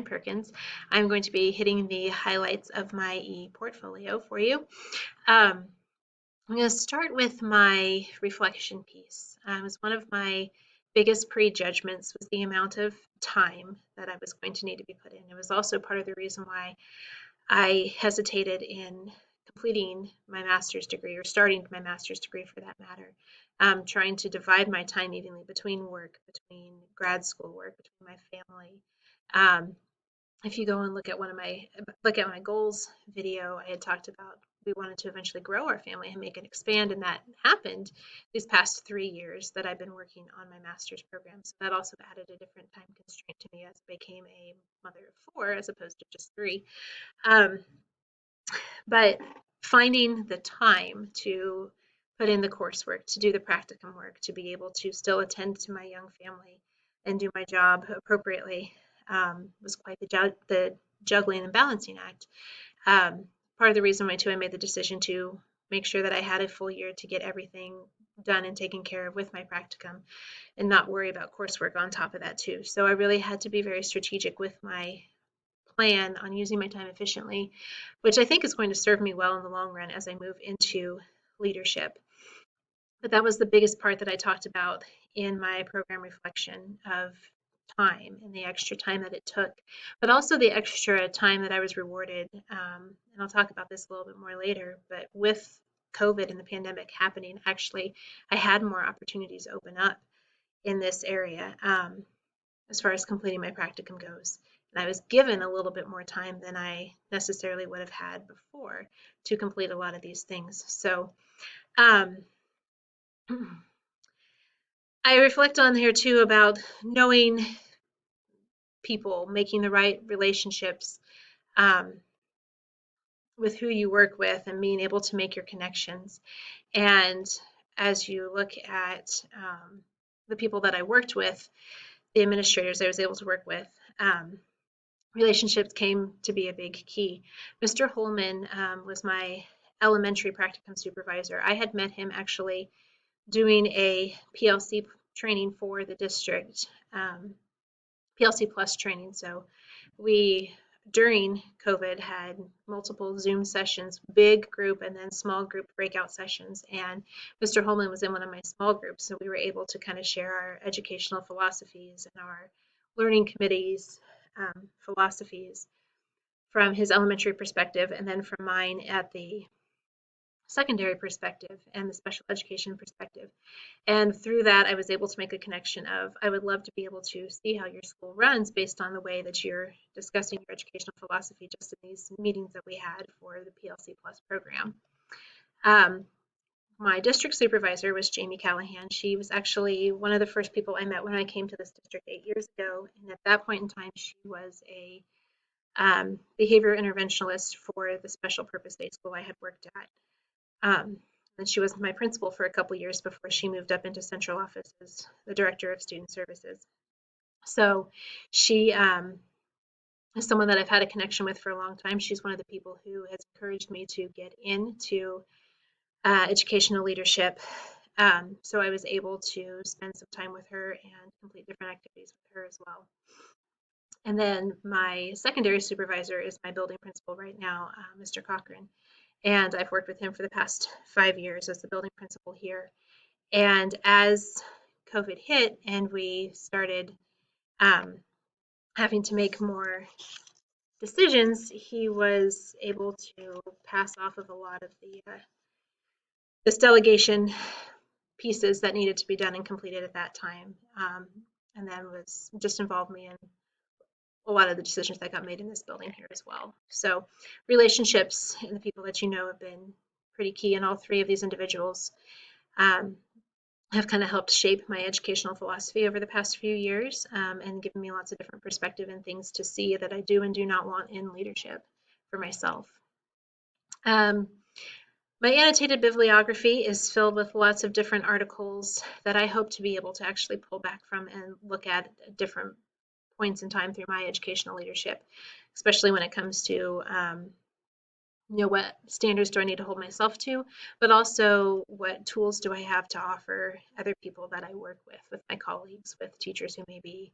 Perkins. I'm going to be hitting the highlights of my e-portfolio for you. I'm going to start with my reflection piece. It was one of my biggest prejudgments was the amount of time that I was going to need to be put in. It was also part of the reason why I hesitated in completing my master's degree or starting my master's degree for that matter. Trying to divide my time evenly between work, between grad school work, between my family. If you go and look at my goals video, I had talked about we wanted to eventually grow our family and make it expand, and that happened these past 3 years that I've been working on my master's program. So that also added a different time constraint to me as I became a mother of 4 as opposed to just 3. Um, but finding the time to put in the coursework, to do the practicum work, to be able to still attend to my young family and do my job appropriately was quite the juggling and balancing act. Part of the reason why, too, I made the decision to make sure that I had a full year to get everything done and taken care of with my practicum and not worry about coursework on top of that, too. So I really had to be very strategic with my plan on using my time efficiently, which I think is going to serve me well in the long run as I move into leadership. But that was the biggest part that I talked about in my program reflection of time and the extra time that it took, but also the extra time that I was rewarded. And I'll talk about this a little bit more later, but with COVID and the pandemic happening, actually, I had more opportunities open up in this area as far as completing my practicum goes. And I was given a little bit more time than I necessarily would have had before to complete a lot of these things. So I reflect on here too about knowing people, making the right relationships with who you work with and being able to make your connections. And as you look at the people that I worked with, the administrators I was able to work with, relationships came to be a big key. Mr. Holman was my elementary practicum supervisor. I had met him actually doing a PLC training for the district, PLC Plus training. So we, during COVID, had multiple Zoom sessions, big group and then small group breakout sessions. And Mr. Holman was in one of my small groups, so we were able to kind of share our educational philosophies and our learning committees philosophies from his elementary perspective and then from mine at the secondary perspective and the special education perspective. And through that, I was able to make a connection of I would love to be able to see how your school runs based on the way that you're discussing your educational philosophy just in these meetings that we had for the PLC Plus program. My district supervisor was Jamie Callahan. She was actually one of the first people I met when I came to this district 8 years ago. And at that point in time, she was a behavior interventionist for the special purpose day school I had worked at. And she was my principal for a couple years before she moved up into central office as the director of student services. So she is someone that I've had a connection with for a long time. She's one of the people who has encouraged me to get into educational leadership. So I was able to spend some time with her and complete different activities with her as well. And then my secondary supervisor is my building principal right now, Mr. Cochran. And I've worked with him for the past 5 years as the building principal here. And as COVID hit and we started having to make more decisions, he was able to pass off of a lot of this delegation pieces that needed to be done and completed at that time. And then was just involved me in a lot of the decisions that got made in this building here as well. So relationships and the people that you know have been pretty key, and all 3 of these individuals have kind of helped shape my educational philosophy over the past few years and given me lots of different perspective and things to see that I do and do not want in leadership for myself. My annotated bibliography is filled with lots of different articles that I hope to be able to actually pull back from and look at different points in time through my educational leadership, especially when it comes to what standards do I need to hold myself to, but also what tools do I have to offer other people that I work with my colleagues, with teachers who may be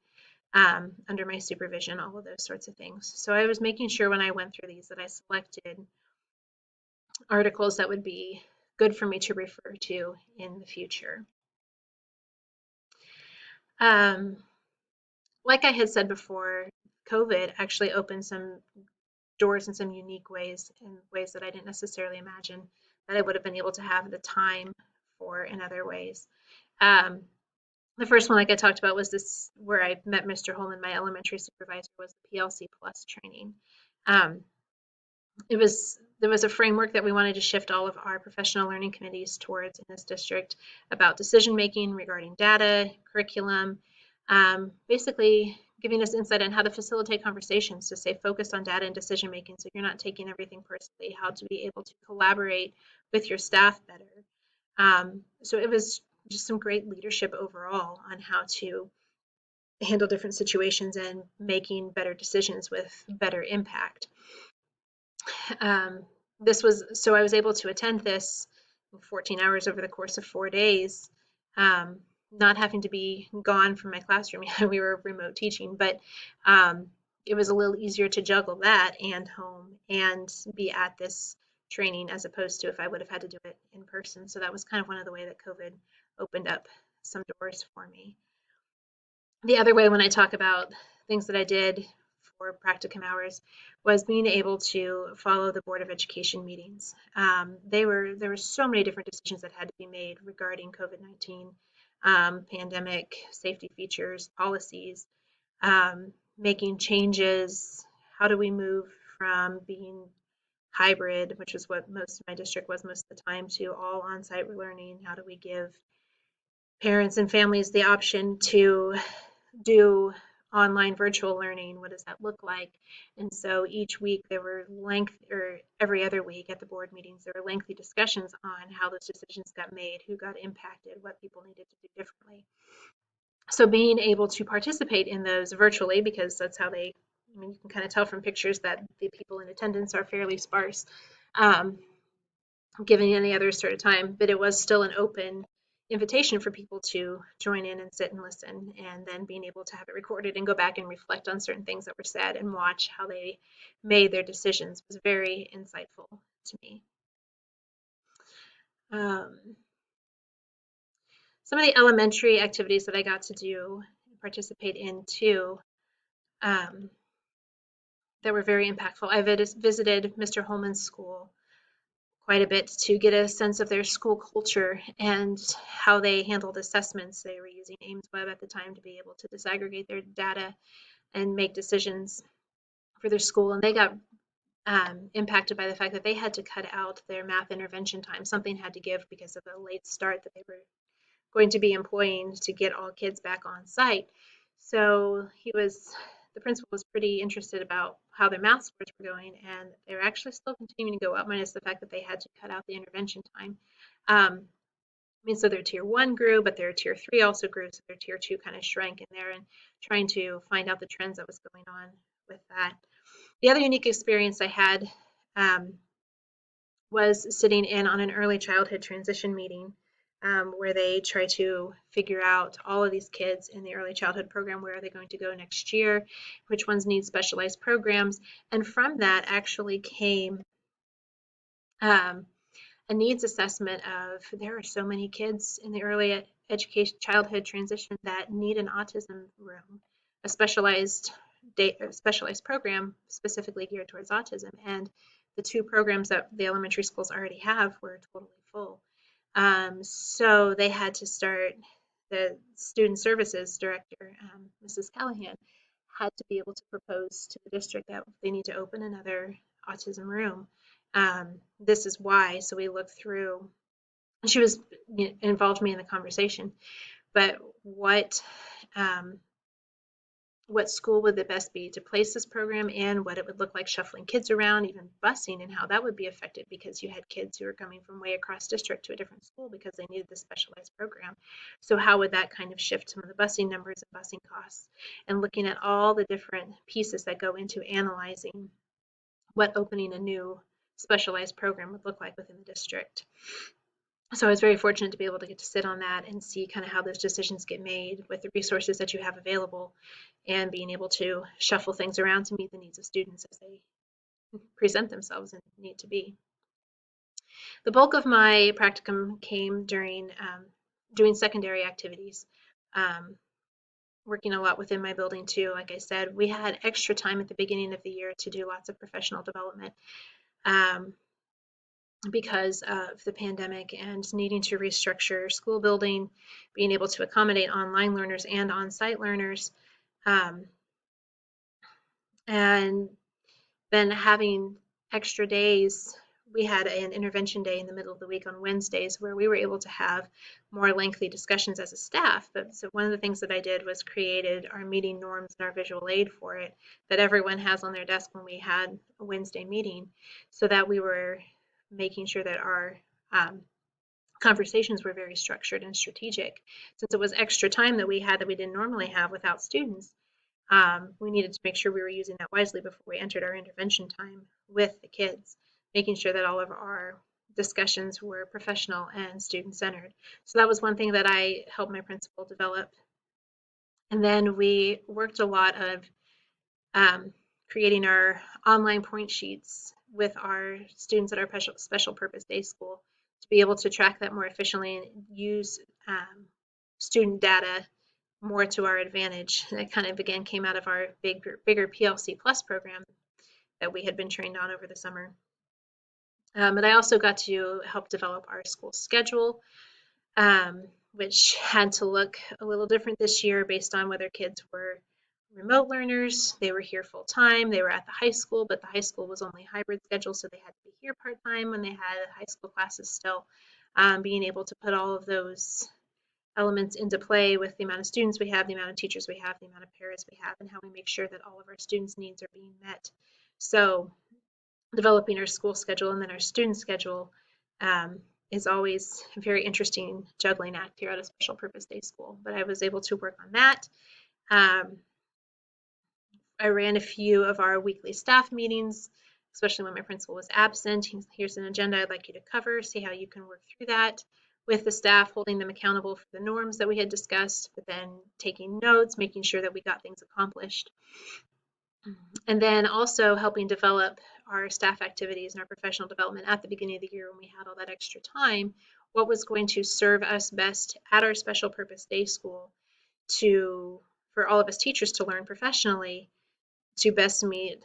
under my supervision, all of those sorts of things. So I was making sure when I went through these that I selected articles that would be good for me to refer to in the future. Um, like I had said before, COVID actually opened some doors in some unique ways, in ways that I didn't necessarily imagine that I would have been able to have the time for in other ways. Um, the first one, like I talked about, was this where I met Mr. Holman, my elementary supervisor, was the PLC Plus training. Um, there was a framework that we wanted to shift all of our professional learning committees towards in this district about decision making regarding data, curriculum, basically giving us insight on how to facilitate conversations to stay focused on data and decision making so you're not taking everything personally, how to be able to collaborate with your staff better. So it was just some great leadership overall on how to handle different situations and making better decisions with better impact. Um, this was so I was able to attend this 14 hours over the course of 4 days, not having to be gone from my classroom. We were remote teaching, but it was a little easier to juggle that and home and be at this training as opposed to if I would have had to do it in person. So that was kind of one of the way that COVID opened up some doors for me. The other way when I talk about things that I did for practicum hours was being able to follow the Board of Education meetings. There were so many different decisions that had to be made regarding COVID-19, pandemic, safety features, policies, making changes. How do we move from being hybrid, which is what most of my district was most of the time, to all on-site learning? How do we give parents and families the option to do online virtual learning? What does that look like? And so each week there were or every other week at the board meetings, there were lengthy discussions on how those decisions got made, who got impacted, what people needed to do differently. So being able to participate in those virtually, because that's how I mean, you can kind of tell from pictures that the people in attendance are fairly sparse, um, given any other sort of time, but it was still an open invitation for people to join in and sit and listen, and then being able to have it recorded and go back and reflect on certain things that were said and watch how they made their decisions was very insightful to me. Some of the elementary activities that I got to do and participate in too, um, that were very impactful. I visited Mr. Holman's school quite a bit to get a sense of their school culture and how they handled assessments. They were using Ames Web at the time to be able to disaggregate their data and make decisions for their school. And they got impacted by the fact that they had to cut out their math intervention time. Something had to give because of the late start that they were going to be employing to get all kids back on site. So the principal was pretty interested about how their math scores were going, and they're actually still continuing to go up, minus the fact that they had to cut out the intervention time. I mean, so their tier one grew, but their tier three also grew, so their tier two kind of shrank in there, and trying to find out the trends that was going on with that. The other unique experience I had was sitting in on an early childhood transition meeting where they try to figure out all of these kids in the early childhood program, where are they going to go next year, which ones need specialized programs. And from that actually came a needs assessment of there are so many kids in the early education childhood transition that need an autism room, a specialized program specifically geared towards autism. And the two programs that the elementary schools already have were totally full. So they had to start, the student services director, Mrs. Callahan, had to be able to propose to the district that they need to open another autism room. This is why. So we looked through, she was involved me in the conversation, but what school would the best be to place this program in, what it would look like shuffling kids around, even busing, and how that would be affected because you had kids who were coming from way across district to a different school because they needed this specialized program. So how would that kind of shift some of the busing numbers and busing costs, and looking at all the different pieces that go into analyzing what opening a new specialized program would look like within the district. So I was very fortunate to be able to get to sit on that and see kind of how those decisions get made with the resources that you have available and being able to shuffle things around to meet the needs of students as they present themselves and need to be. The bulk of my practicum came during doing secondary activities, um, working a lot within my building too. Like I said, we had extra time at the beginning of the year to do lots of professional development. Because of the pandemic and needing to restructure school building, being able to accommodate online learners and on-site learners, um, and then having extra days. We had an intervention day in the middle of the week on Wednesdays where we were able to have more lengthy discussions as a staff. But so one of the things that I did was created our meeting norms and our visual aid for it that everyone has on their desk when we had a Wednesday meeting, so that we were making sure that our conversations were very structured and strategic. Since it was extra time that we had that we didn't normally have without students, we needed to make sure we were using that wisely before we entered our intervention time with the kids, making sure that all of our discussions were professional and student-centered. So that was one thing that I helped my principal develop. And then we worked a lot of um, creating our online point sheets with our students at our special purpose day school to be able to track that more efficiently and use student data more to our advantage. That kind of again came out of our bigger PLC Plus program that we had been trained on over the summer. But I also got to help develop our school schedule, which had to look a little different this year based on whether kids were remote learners, they were here full time, they were at the high school, but the high school was only hybrid schedule, so they had to be here part time when they had high school classes still. Being able to put all of those elements into play with the amount of students we have, the amount of teachers we have, the amount of paras we have, and how we make sure that all of our students' needs are being met. So developing our school schedule and then our student schedule is always a very interesting juggling act here at a special purpose day school. But I was able to work on that. Um, I ran a few of our weekly staff meetings, especially when my principal was absent. Here's an agenda I'd like you to cover, see how you can work through that with the staff, holding them accountable for the norms that we had discussed, but then taking notes, making sure that we got things accomplished. And then also helping develop our staff activities and our professional development at the beginning of the year when we had all that extra time, what was going to serve us best at our special purpose day school for all of us teachers to learn professionally to best meet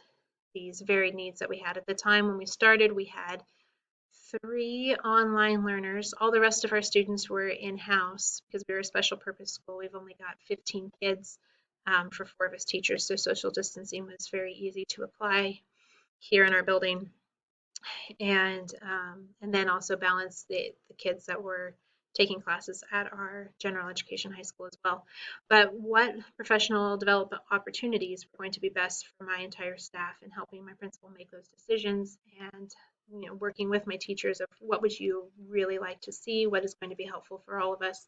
these varied needs that we had. At the time when we started, we had 3 online learners. All the rest of our students were in-house because we were a special purpose school. We've only got 15 kids for 4 of us teachers, so social distancing was very easy to apply here in our building. And then also balance the kids that were taking classes at our general education high school as well. But what professional development opportunities were going to be best for my entire staff and helping my principal make those decisions and working with my teachers of what would you really like to see, what is going to be helpful for all of us,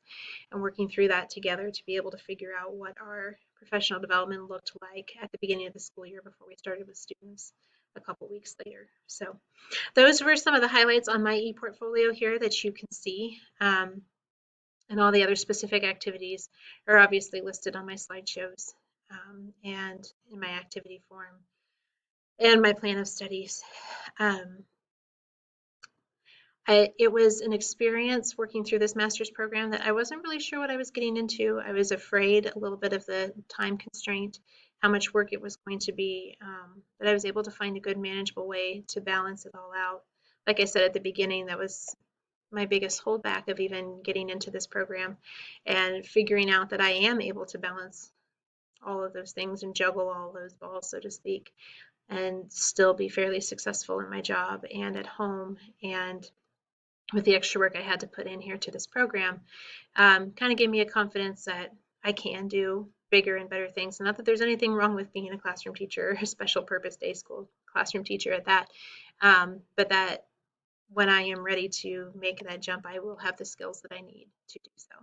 and working through that together to be able to figure out what our professional development looked like at the beginning of the school year before we started with students a couple weeks later. So those were some of the highlights on my ePortfolio here that you can see. And all the other specific activities are obviously listed on my slideshows and in my activity form and my plan of studies. It was an experience working through this master's program that I wasn't really sure what I was getting into. I was afraid a little bit of the time constraint, how much work it was going to be, but I was able to find a good manageable way to balance it all out. Like I said at the beginning, that was my biggest holdback of even getting into this program and figuring out that I am able to balance all of those things and juggle all those balls, so to speak, and still be fairly successful in my job and at home and with the extra work I had to put in here to this program, kind of gave me a confidence that I can do bigger and better things. Not that there's anything wrong with being a classroom teacher, a special purpose day school classroom teacher at that, but that when I am ready to make that jump, I will have the skills that I need to do so.